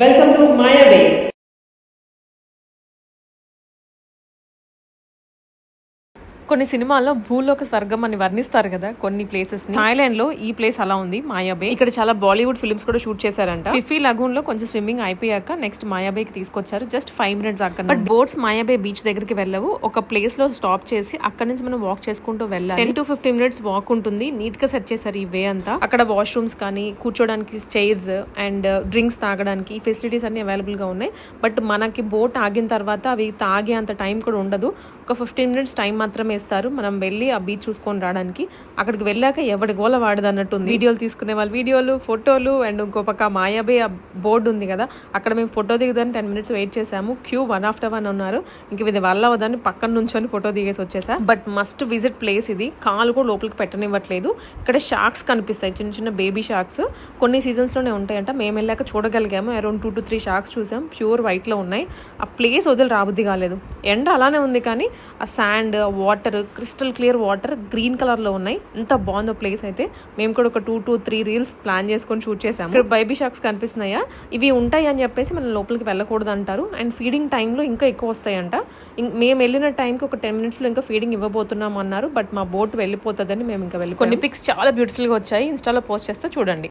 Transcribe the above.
Welcome to Maya Bay. కొన్ని సినిమాల్లో భూలోక స్వర్గం అని వర్ణిస్తారు కదా కొన్ని ప్లేసెస్ ని. థాయిలాండ్ లో ఈ ప్లేస్ అలా ఉంది, మాయాబే. ఇక్కడ చాలా బాలీవుడ్ ఫిల్మ్స్ కూడా షూట్ చేశారంట. ఫిఫీ లగూన్ లో కొంచెం స్విమ్మింగ్ అయిపోయాక నెక్స్ట్ మాయాబే కి తీసుకొచ్చారు. జస్ట్ 5 minutes అక్కడ. బట్ బోట్స్ మాయాబే బీచ్ దగ్గరికి వెళ్ళవు. ఒక ప్లేస్ లో స్టాప్ చేసి అక్కడ నుంచి మనం వాక్ చేసుకుంటూ వెళ్ళాలి. 10 to 15 minutes వాక్ ఉంటుంది. నీట్ గా సెట్ చేశారు ఈ వే అంతా. అక్కడ వాష్రూమ్స్ కానీ, కూర్చోడానికి చైర్స్ అండ్ డ్రింక్స్ తాగడానికి ఈ ఫెసిలిటీస్ అన్ని అవైలబుల్ గా ఉన్నాయి. బట్ మనకి బోట్ ఆగిన తర్వాత అవి తాగే అంత టైం కూడా ఉండదు. ఒక 15 minutes టైం మాత్రమే ఇస్తారు మనం వెళ్ళి ఆ బీచ్ చూసుకొని రావడానికి. అక్కడికి వెళ్ళాక ఎవడి గోల వాడదు అన్నట్టు ఉంది. వీడియోలు తీసుకునే వాళ్ళు వీడియోలు, ఫోటోలు, అండ్ ఇంకో పక్క మాయాబే ఆ బోర్డు ఉంది కదా, అక్కడ మేము ఫోటో దిగుదని 10 minutes వెయిట్ చేసాము. క్యూ 1 after 1 ఉన్నారు. ఇంక ఇది వల్ల అవదని పక్కన నుంచొని ఫోటో దిగేసి వచ్చేసా. బట్ మస్ట్ విజిట్ ప్లేస్ ఇది. కాలు కూడా లోపలికి పెట్టనివ్వట్లేదు. ఇక్కడ షార్క్స్ కనిపిస్తాయి, చిన్న చిన్న బేబీ షార్క్స్. కొన్ని సీజన్స్ లోనే ఉంటాయంట. మేము వెళ్ళాక చూడగలిగాము. అరౌండ్ 2 to 3 షార్క్స్ చూసాం. ప్యూర్ వైట్ లో ఉన్నాయి. ఆ ప్లేస్ వదిలి రాబుద్ది కాలేదు. ఎండ అలానే ఉంది కానీ ఆ sand, water, crystal clear water green colour లో ఉన్నాయి. ఎంత బాగుందో ప్లేస్ అయితే. మేము కూడా ఒక 2 to 3 reels ప్లాన్ చేసుకొని షూట్ చేసాము. ఇక్కడ బేబీ షార్క్స్ కనిపిస్తున్నాయా, ఇవి ఉంటాయి అని చెప్పేసి మనం లోపలికి వెళ్ళకూడదు అంటారు. అండ్ ఫీడింగ్ టైంలో ఇంకా ఎక్కువ వస్తాయంట. మేము వెళ్ళిన టైంకి ఒక 10 minutes లో ఇంకా ఫీడింగ్ ఇవ్వబోతున్నాం అన్నారు. బట్ మా బోట్ వెళ్ళిపోతుందని మేము ఇంకా వెళ్ళి కొన్ని పిక్స్ చాలా బ్యూటిఫుల్ గా వచ్చాయి. ఇన్స్టాలో పోస్ట్ చేస్తే చూడండి.